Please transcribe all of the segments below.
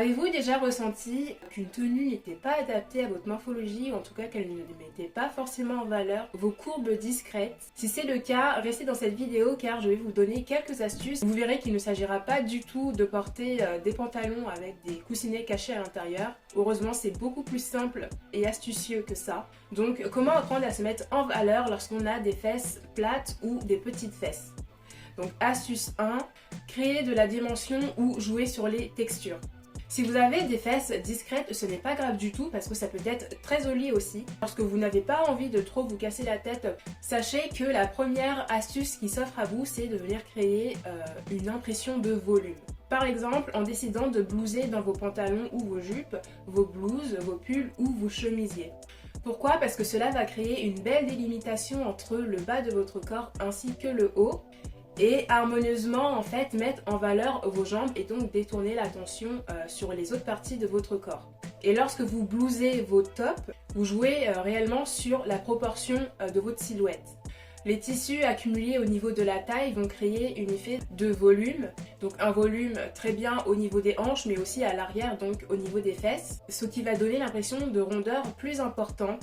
Avez-vous déjà ressenti qu'une tenue n'était pas adaptée à votre morphologie, ou en tout cas qu'elle ne mettait pas forcément en valeur vos courbes discrètes? Si c'est le cas, restez dans cette vidéo car je vais vous donner quelques astuces. Vous verrez qu'il ne s'agira pas du tout de porter des pantalons avec des coussinets cachés à l'intérieur. Heureusement, c'est beaucoup plus simple et astucieux que ça. Donc, comment apprendre à se mettre en valeur lorsqu'on a des fesses plates ou des petites fesses? Donc, astuce 1, créer de la dimension ou jouer sur les textures. Si vous avez des fesses discrètes, ce n'est pas grave du tout parce que ça peut être très joli aussi. Lorsque vous n'avez pas envie de trop vous casser la tête, sachez que la première astuce qui s'offre à vous, c'est de venir créer une impression de volume. Par exemple, en décidant de blouser dans vos pantalons ou vos jupes, vos blouses, vos pulls ou vos chemisiers. Pourquoi? Parce que cela va créer une belle délimitation entre le bas de votre corps ainsi que le haut. Et harmonieusement en fait mettre en valeur vos jambes et donc détourner l'attention sur les autres parties de votre corps. Et lorsque vous blousez vos tops, vous jouez réellement sur la proportion de votre silhouette. Les tissus accumulés au niveau de la taille vont créer un effet de volume, donc un volume très bien au niveau des hanches mais aussi à l'arrière, donc au niveau des fesses, ce qui va donner l'impression de rondeur plus importante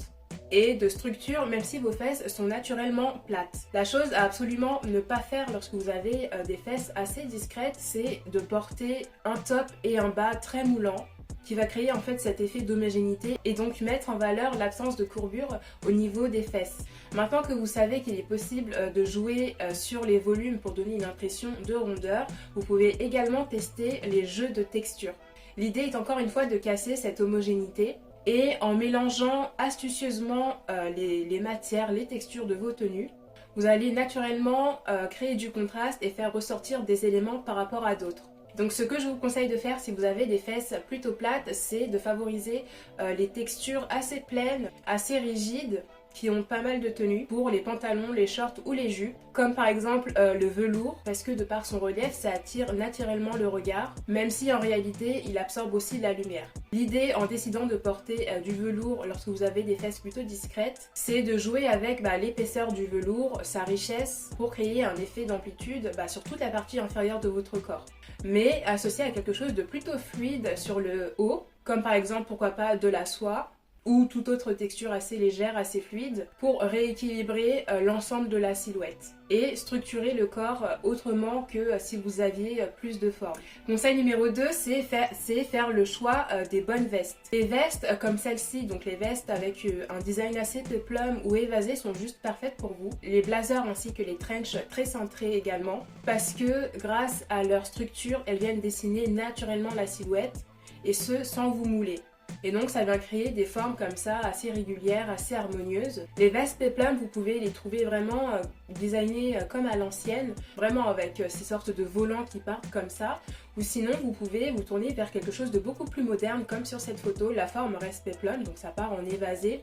et de structure même si vos fesses sont naturellement plates. La chose à absolument ne pas faire lorsque vous avez des fesses assez discrètes, c'est de porter un top et un bas très moulants qui va créer en fait cet effet d'homogénéité et donc mettre en valeur l'absence de courbure au niveau des fesses. Maintenant que vous savez qu'il est possible de jouer sur les volumes pour donner une impression de rondeur, vous pouvez également tester les jeux de texture. L'idée est encore une fois de casser cette homogénéité et en mélangeant astucieusement les matières, les textures de vos tenues, vous allez naturellement créer du contraste et faire ressortir des éléments par rapport à d'autres. Donc ce que je vous conseille de faire si vous avez des fesses plutôt plates, c'est de favoriser les textures assez pleines, assez rigides, qui ont pas mal de tenues pour les pantalons, les shorts ou les jupes, comme par exemple le velours, parce que de par son relief, ça attire naturellement le regard, même si en réalité, il absorbe aussi la lumière. L'idée en décidant de porter du velours lorsque vous avez des fesses plutôt discrètes, c'est de jouer avec l'épaisseur du velours, sa richesse, pour créer un effet d'amplitude sur toute la partie inférieure de votre corps. Mais associé à quelque chose de plutôt fluide sur le haut, comme par exemple, pourquoi pas, de la soie, ou toute autre texture assez légère, assez fluide, pour rééquilibrer l'ensemble de la silhouette et structurer le corps autrement que si vous aviez plus de forme. Conseil numéro 2, c'est faire le choix des bonnes vestes. Les vestes comme celle-ci, donc les vestes avec un design assez peplum ou évasé sont juste parfaites pour vous. Les blazers ainsi que les trench très cintrés également, parce que grâce à leur structure, elles viennent dessiner naturellement la silhouette et ce sans vous mouler. Et donc ça vient créer des formes comme ça assez régulières, assez harmonieuses. Les vestes peplum, vous pouvez les trouver vraiment designées comme à l'ancienne, vraiment avec ces sortes de volants qui partent comme ça. Ou sinon vous pouvez vous tourner vers quelque chose de beaucoup plus moderne comme sur cette photo, la forme reste peplum, donc ça part en évasé.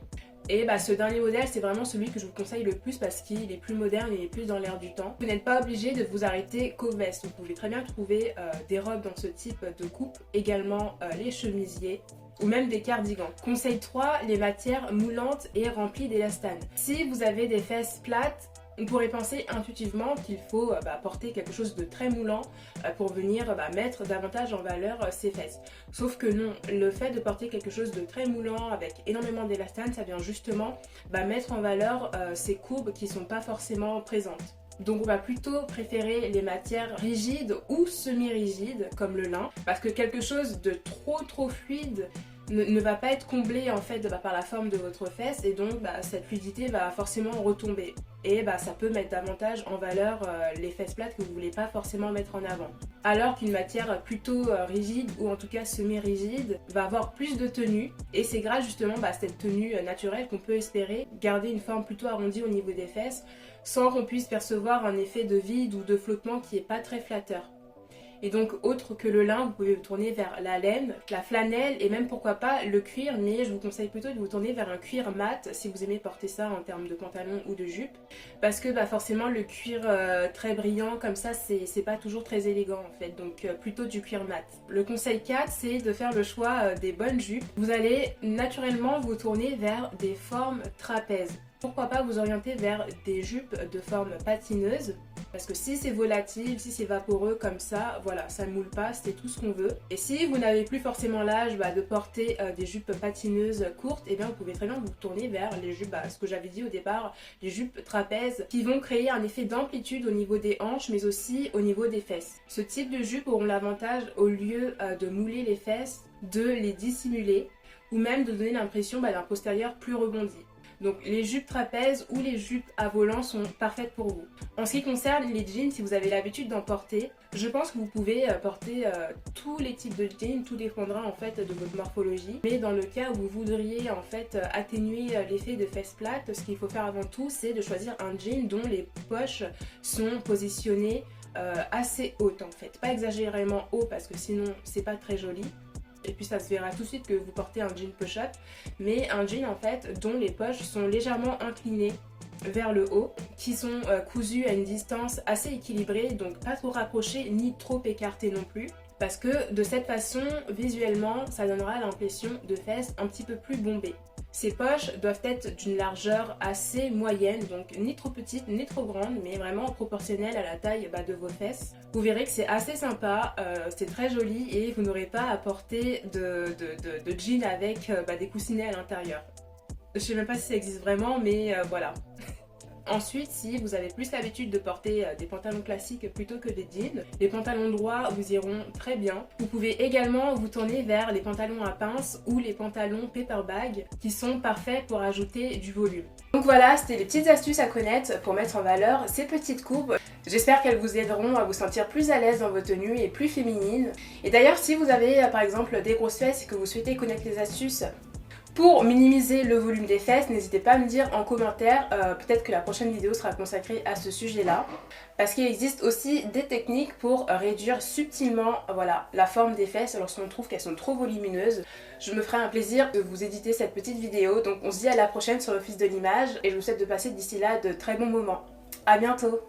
Et ce dernier modèle, c'est vraiment celui que je vous conseille le plus parce qu'il est plus moderne et il est plus dans l'air du temps. Vous n'êtes pas obligé de vous arrêter qu'aux vestes. Vous pouvez très bien trouver des robes dans ce type de coupe, également les chemisiers ou même des cardigans. Conseil 3, les matières moulantes et remplies d'élastane. Si vous avez des fesses plates, on pourrait penser intuitivement qu'il faut porter quelque chose de très moulant pour venir mettre davantage en valeur ses fesses. Sauf que non, le fait de porter quelque chose de très moulant avec énormément d'élastane, ça vient justement mettre en valeur ces courbes qui ne sont pas forcément présentes. Donc on va plutôt préférer les matières rigides ou semi-rigides comme le lin parce que quelque chose de trop fluide ne va pas être comblé en fait par la forme de votre fesse et donc cette fluidité va forcément retomber et ça peut mettre davantage en valeur les fesses plates que vous ne voulez pas forcément mettre en avant. Alors qu'une matière plutôt rigide ou en tout cas semi-rigide va avoir plus de tenue et c'est grâce justement à cette tenue naturelle qu'on peut espérer garder une forme plutôt arrondie au niveau des fesses sans qu'on puisse percevoir un effet de vide ou de flottement qui n'est pas très flatteur. Et donc autre que le lin, vous pouvez vous tourner vers la laine, la flanelle et même pourquoi pas le cuir, mais je vous conseille plutôt de vous tourner vers un cuir mat si vous aimez porter ça en termes de pantalon ou de jupe, parce que forcément le cuir très brillant comme ça c'est pas toujours très élégant en fait, donc plutôt du cuir mat. Le conseil 4, c'est de faire le choix des bonnes jupes. Vous allez naturellement vous tourner vers des formes trapèzes. Pourquoi pas vous orienter vers des jupes de forme patineuse Parce que si c'est volatile, si c'est vaporeux comme ça, voilà, ça ne moule pas, c'est tout ce qu'on veut. Et si vous n'avez plus forcément l'âge de porter des jupes patineuses courtes, et bien vous pouvez très bien vous tourner vers les jupes, ce que j'avais dit au départ, les jupes trapèzes, qui vont créer un effet d'amplitude au niveau des hanches, mais aussi au niveau des fesses. Ce type de jupes auront l'avantage, au lieu de mouler les fesses, de les dissimuler, ou même de donner l'impression d'un postérieur plus rebondi. Donc les jupes trapèzes ou les jupes à volant sont parfaites pour vous. En ce qui concerne les jeans, si vous avez l'habitude d'en porter, je pense que vous pouvez porter tous les types de jeans, tout dépendra en fait de votre morphologie. Mais dans le cas où vous voudriez en fait atténuer l'effet de fesses plates, ce qu'il faut faire avant tout, c'est de choisir un jean dont les poches sont positionnées assez hautes en fait. Pas exagérément haut parce que sinon c'est pas très joli. Et puis ça se verra tout de suite que vous portez un jean push-up, mais un jean en fait dont les poches sont légèrement inclinées vers le haut, qui sont cousues à une distance assez équilibrée, donc pas trop rapprochées ni trop écartées non plus. Parce que de cette façon, visuellement, ça donnera l'impression de fesses un petit peu plus bombées. Ces poches doivent être d'une largeur assez moyenne, donc ni trop petite ni trop grande, mais vraiment proportionnelle à la taille de vos fesses. Vous verrez que c'est assez sympa, c'est très joli et vous n'aurez pas à porter de jean avec des coussinets à l'intérieur. Je sais même pas si ça existe vraiment, mais voilà. Ensuite, si vous avez plus l'habitude de porter des pantalons classiques plutôt que des jeans, les pantalons droits vous iront très bien. Vous pouvez également vous tourner vers les pantalons à pince ou les pantalons paper bag qui sont parfaits pour ajouter du volume. Donc voilà, c'était les petites astuces à connaître pour mettre en valeur ces petites courbes. J'espère qu'elles vous aideront à vous sentir plus à l'aise dans vos tenues et plus féminines. Et d'ailleurs, si vous avez par exemple des grosses fesses et que vous souhaitez connaître les astuces pour minimiser le volume des fesses, n'hésitez pas à me dire en commentaire, peut-être que la prochaine vidéo sera consacrée à ce sujet-là. Parce qu'il existe aussi des techniques pour réduire subtilement la forme des fesses lorsqu'on trouve qu'elles sont trop volumineuses. Je me ferai un plaisir de vous éditer cette petite vidéo. Donc on se dit à la prochaine sur l'Office de l'image et je vous souhaite de passer d'ici là de très bons moments. À bientôt!